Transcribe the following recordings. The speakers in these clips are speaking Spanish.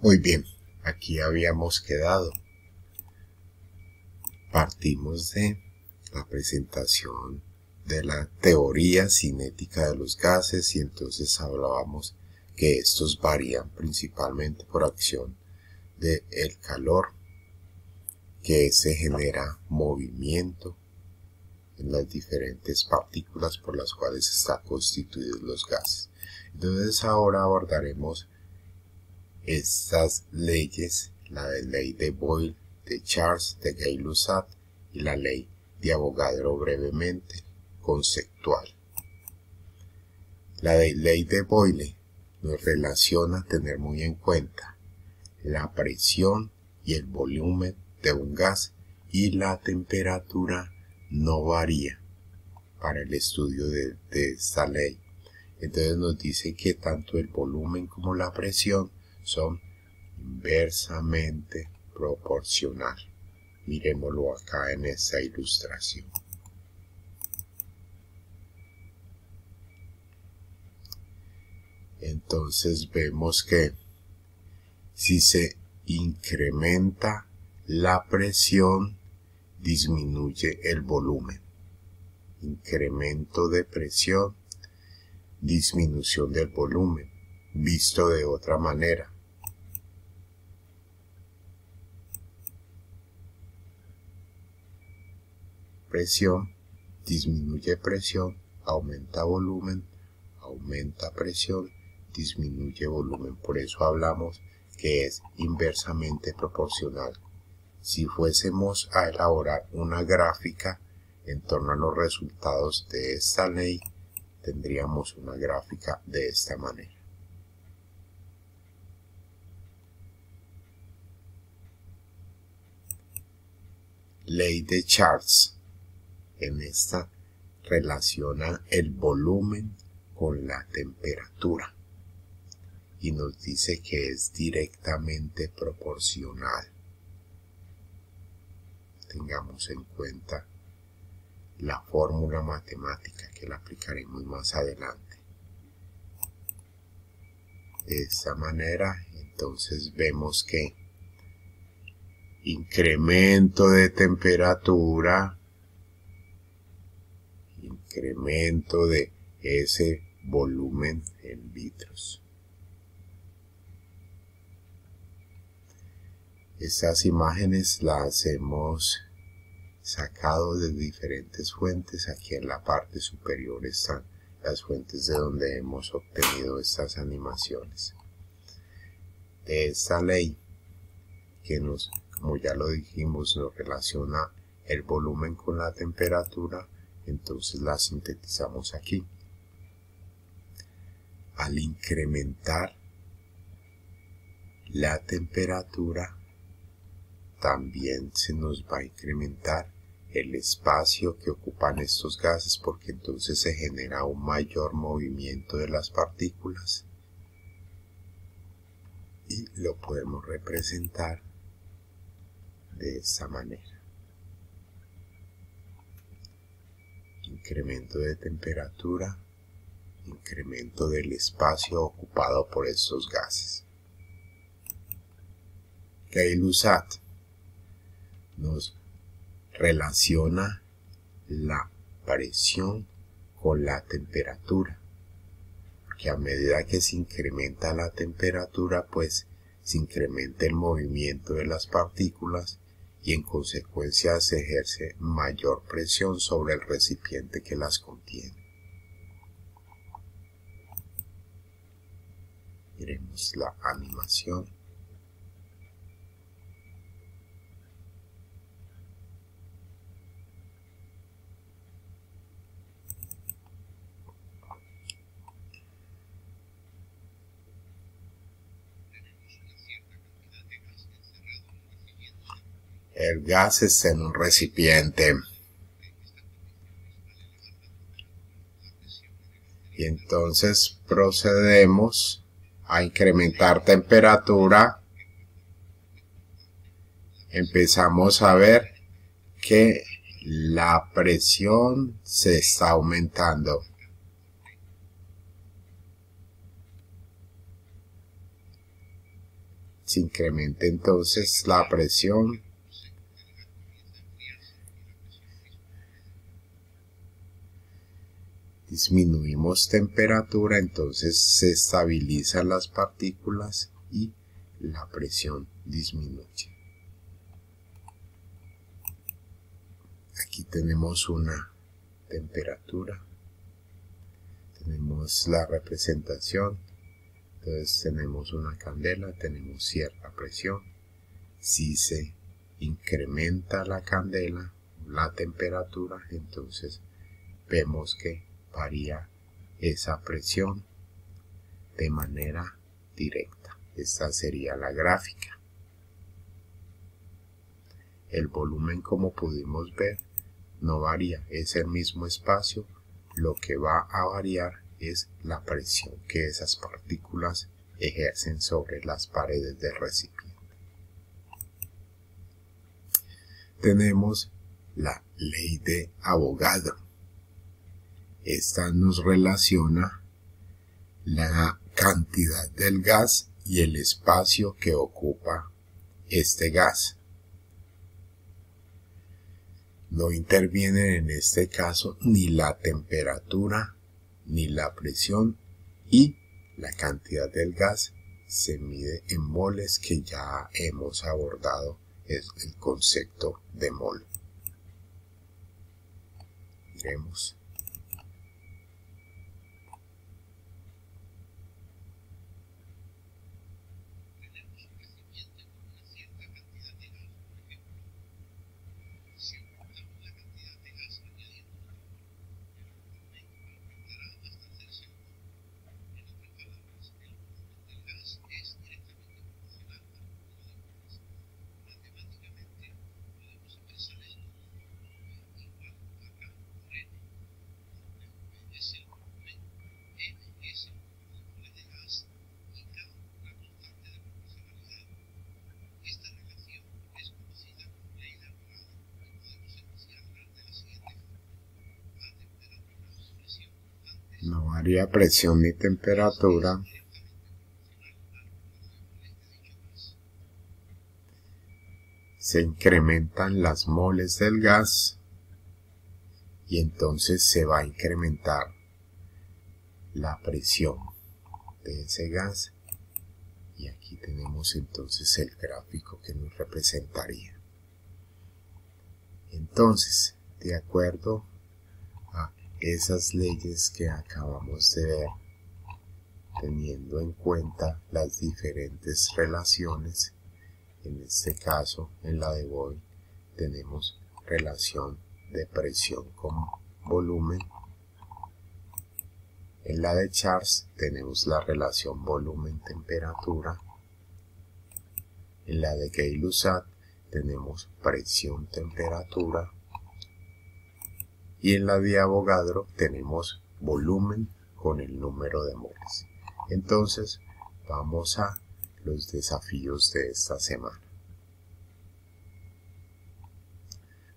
Muy bien, aquí habíamos quedado. Partimos de la presentación de la teoría cinética de los gases y entonces hablábamos que estos varían principalmente por acción del calor, que se genera movimiento en las diferentes partículas por las cuales están constituidos los gases. Entonces ahora abordaremos estas leyes, la ley de Boyle, de Charles, de Gay-Lussac y la ley de Avogadro brevemente, conceptual. La ley de Boyle nos relaciona tener muy en cuenta la presión y el volumen de un gas y la temperatura no varía para el estudio de esta ley. Entonces nos dice que tanto el volumen como la presión son inversamente proporcional. Miremoslo acá en esta ilustración. Entonces vemos que si se incrementa la presión, disminuye el volumen. Incremento de presión, disminución del volumen. Visto de otra manera, presión, disminuye presión, aumenta volumen, aumenta presión, disminuye volumen. Por eso hablamos que es inversamente proporcional. Si fuésemos a elaborar una gráfica en torno a los resultados de esta ley, tendríamos una gráfica de esta manera. Ley de Charles. En esta relaciona el volumen con la temperatura y nos dice que es directamente proporcional. Tengamos en cuenta la fórmula matemática que la aplicaremos más adelante. De esta manera, entonces vemos que incremento de temperatura, incremento de ese volumen en litros. Estas imágenes las hemos sacado de diferentes fuentes. Aquí en la parte superior están las fuentes de donde hemos obtenido estas animaciones. De esta ley que como ya lo dijimos, nos relaciona el volumen con la temperatura, entonces la sintetizamos aquí. Al incrementar la temperatura, también se nos va a incrementar el espacio que ocupan estos gases, porque entonces se genera un mayor movimiento de las partículas y lo podemos representar de esta manera. Incremento de temperatura, incremento del espacio ocupado por estos gases. Gay-Lussac nos relaciona la presión con la temperatura, porque a medida que se incrementa la temperatura, pues se incrementa el movimiento de las partículas y en consecuencia se ejerce mayor presión sobre el recipiente que las contiene. Miremos la animación. El gas está en un recipiente y entonces procedemos a incrementar temperatura. Empezamos a ver que la presión se está aumentando. se incrementa entonces la presión, disminuimos temperatura, entonces se estabilizan las partículas y la presión disminuye. Aquí tenemos una temperatura, tenemos la representación, entonces tenemos una candela, tenemos cierta presión. Si se incrementa la candela, la temperatura, entonces vemos que varía esa presión de manera directa. Esta sería la gráfica. El volumen, como pudimos ver, no varía, es el mismo espacio. Lo que va a variar es la presión que esas partículas ejercen sobre las paredes del recipiente. Tenemos la ley de Avogadro. Esta nos relaciona la cantidad del gas y el espacio que ocupa este gas. No intervienen en este caso ni la temperatura ni la presión, y la cantidad del gas se mide en moles, que ya hemos abordado el concepto de mol. Miremos. No varía presión ni temperatura. Se incrementan las moles del gas y entonces se va a incrementar la presión de ese gas. Y aquí tenemos entonces el gráfico que nos representaría. Entonces, de acuerdo a esas leyes que acabamos de ver, teniendo en cuenta las diferentes relaciones, en este caso, en la de Boyle, tenemos relación de presión con volumen. En la de Charles tenemos la relación volumen-temperatura. En la de Gay-Lussac tenemos presión-temperatura. Y en la de Avogadro tenemos volumen con el número de moles. Entonces, vamos a los desafíos de esta semana.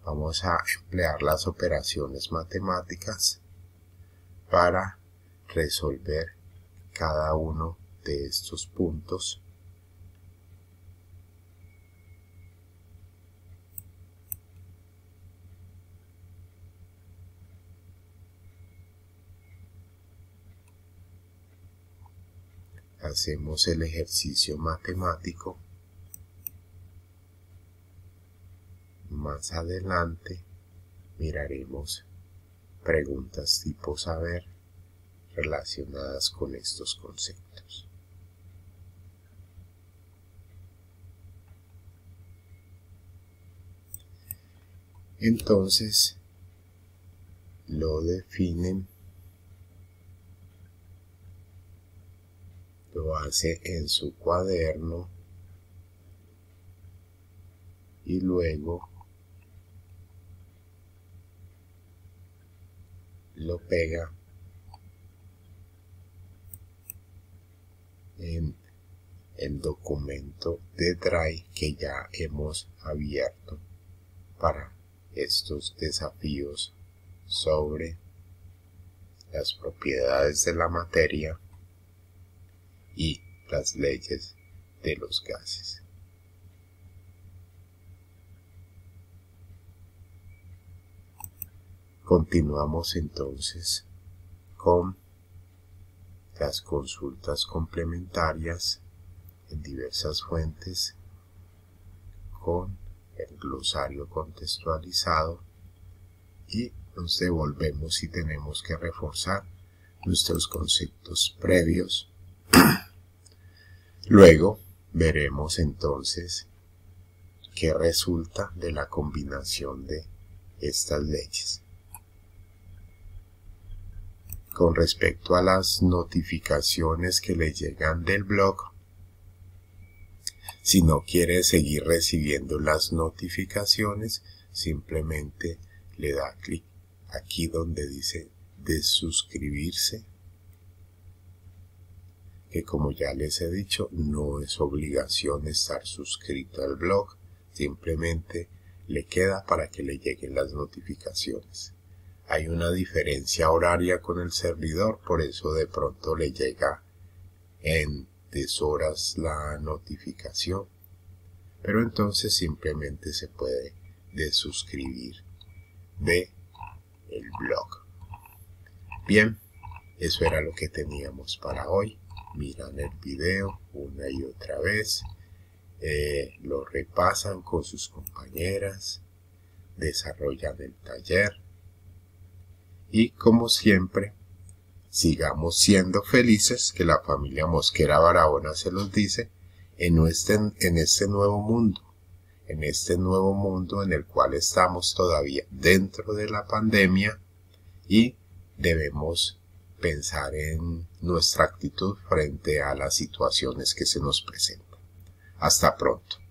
Vamos a emplear las operaciones matemáticas para resolver cada uno de estos puntos. Hacemos el ejercicio matemático. Más adelante miraremos preguntas tipo saber relacionadas con estos conceptos. Entonces, lo definen, lo hace en su cuaderno y luego lo pega en el documento de Drive que ya hemos abierto para estos desafíos sobre las propiedades de la materia y las leyes de los gases. Continuamos entonces con las consultas complementarias en diversas fuentes con el glosario contextualizado y nos devolvemos si tenemos que reforzar nuestros conceptos previos. Luego veremos entonces qué resulta de la combinación de estas leyes. Con respecto a las notificaciones que le llegan del blog, si no quiere seguir recibiendo las notificaciones, simplemente le da clic aquí donde dice de suscribirse, que como ya les he dicho, no es obligación estar suscrito al blog, simplemente le queda para que le lleguen las notificaciones. Hay una diferencia horaria con el servidor, por eso de pronto le llega en deshoras la notificación, pero entonces simplemente se puede desuscribir de el blog. Bien, eso era lo que teníamos para hoy. Miran el video una y otra vez, lo repasan con sus compañeras, desarrollan el taller y como siempre sigamos siendo felices, que la familia Mosquera Barahona se los dice, en este nuevo mundo, en el cual estamos todavía dentro de la pandemia y debemos pensar en nuestra actitud frente a las situaciones que se nos presentan. Hasta pronto.